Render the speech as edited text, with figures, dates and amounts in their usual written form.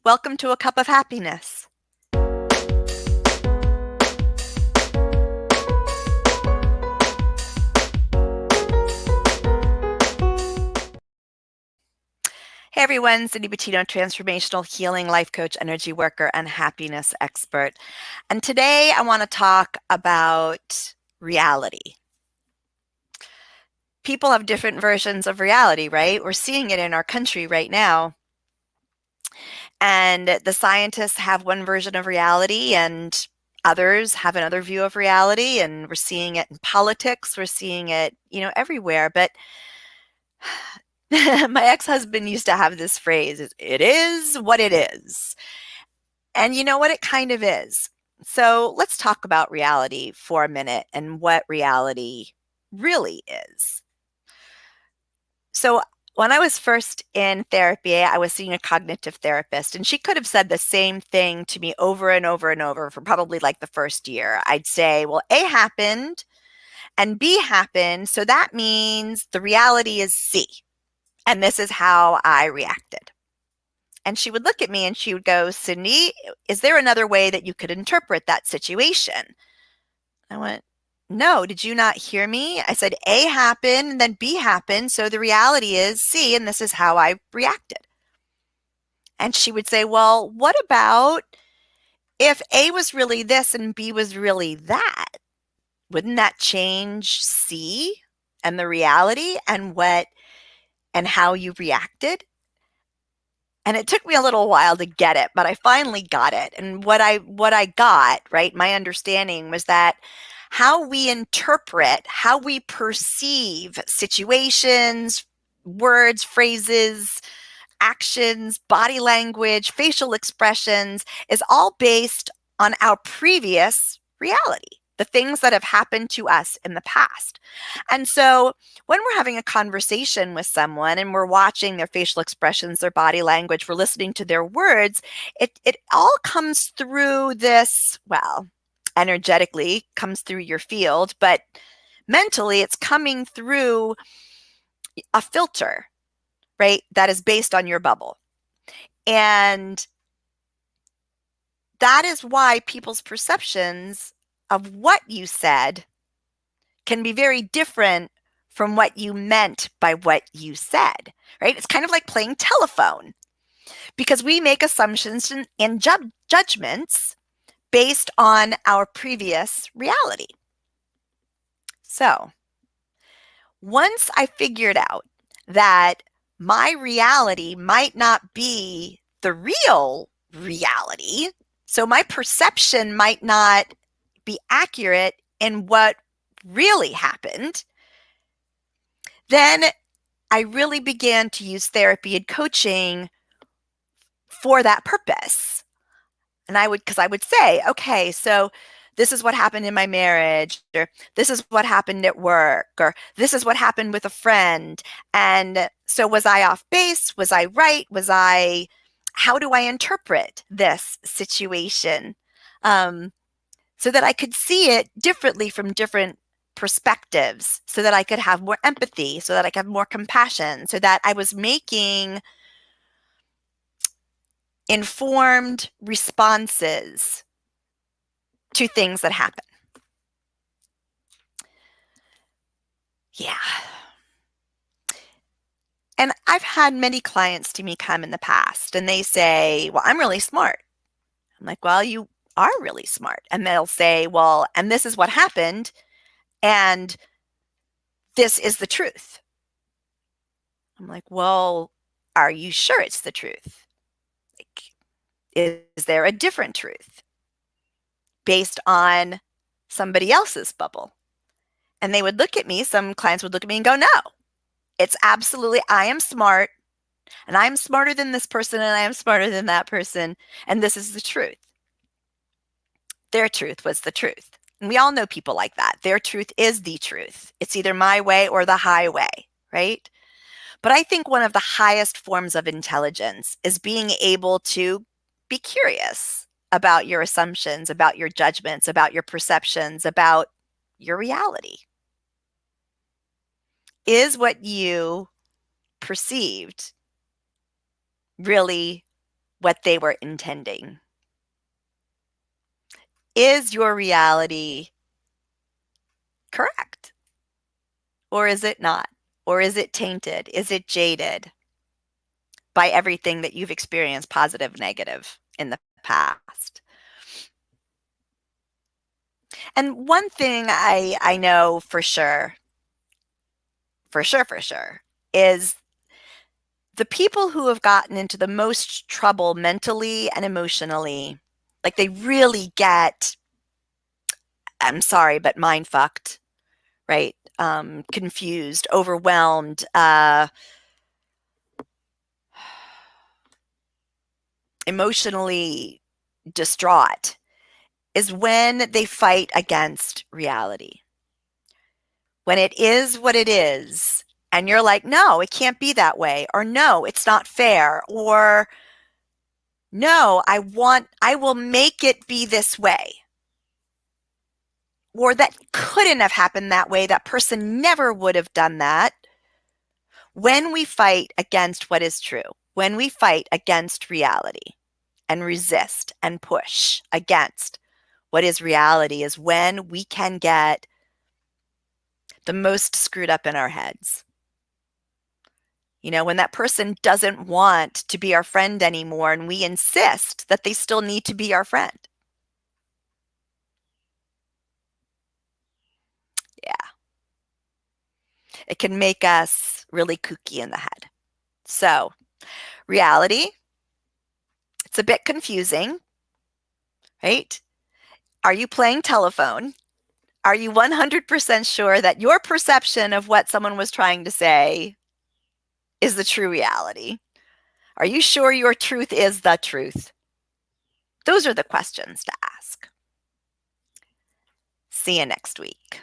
Welcome to A Cup of Happiness. Hey everyone, Cindy Bettino, transformational healing life coach, energy worker, and happiness expert. And today I want to talk about reality. People have different versions of reality, right? We're seeing it in our country right now. And the scientists have one version of reality, and others have another view of reality. And we're seeing it in politics. We're seeing it, everywhere. But my ex-husband used to have this phrase, it is what it is. And you know what? It kind of is. So let's talk about reality for a minute and what reality really is. So when I was first in therapy, I was seeing a cognitive therapist, and she could have said the same thing to me over and over and over for probably like the first year. I'd say, well, A happened and B happened. So that means the reality is C. And this is how I reacted. And she would look at me and she would go, Cindy, is there another way that you could interpret that situation? I went, no, did you not hear me? I said, A happened and then B happened. So the reality is C, and this is how I reacted. And she would say, well, what about if A was really this and B was really that? Wouldn't that change C and the reality and how you reacted? And it took me a little while to get it, but I finally got it. And what I got, right, my understanding was that how we interpret, how we perceive situations, words, phrases, actions, body language, facial expressions is all based on our previous reality, the things that have happened to us in the past. And so when we're having a conversation with someone and we're watching their facial expressions, their body language, we're listening to their words, it all comes through this, well, energetically comes through your field, but mentally it's coming through a filter, right? That is based on your bubble. And that is why people's perceptions of what you said can be very different from what you meant by what you said, right? It's kind of like playing telephone because we make assumptions and judgments based on our previous reality. So once I figured out that my reality might not be the real reality, so my perception might not be accurate in what really happened, then I really began to use therapy and coaching for that purpose. And because I would say, okay, so this is what happened in my marriage, or this is what happened at work, or this is what happened with a friend. And so was I off base? Was I right? How do I interpret this situation? So that I could see it differently from different perspectives, so that I could have more empathy, so that I could have more compassion, so that I was making informed responses to things that happen. Yeah. And I've had many clients to me come in the past and they say, well, I'm really smart. I'm like, well, you are really smart. And they'll say, well, and this is what happened. And this is the truth. I'm like, well, are you sure it's the truth? Like, is there a different truth based on somebody else's bubble? And they would look at me, some clients would look at me and go, no, it's absolutely, I am smart and I'm smarter than this person and I am smarter than that person. And this is the truth. Their truth was the truth. And we all know people like that. Their truth is the truth. It's either my way or the highway, right? But I think one of the highest forms of intelligence is being able to be curious about your assumptions, about your judgments, about your perceptions, about your reality. Is what you perceived really what they were intending? Is your reality correct? Or is it not? Or is it tainted? Is it jaded by everything that you've experienced, positive, negative, in the past? And one thing I know for sure, is the people who have gotten into the most trouble mentally and emotionally, like they really get, I'm sorry, but mind fucked, right? Confused, overwhelmed, emotionally distraught, is when they fight against reality. When it is what it is, and you're like, no, it can't be that way, or no, it's not fair, or no, I will make it be this way, or that couldn't have happened that way. That person never would have done that. When we fight against what is true, when we fight against reality and resist and push against what is reality, is when we can get the most screwed up in our heads. You know, when that person doesn't want to be our friend anymore and we insist that they still need to be our friend. Yeah. It can make us really kooky in the head. So, reality, it's a bit confusing, right? Are you playing telephone? Are you 100% sure that your perception of what someone was trying to say is the true reality? Are you sure your truth is the truth? Those are the questions to ask. See you next week.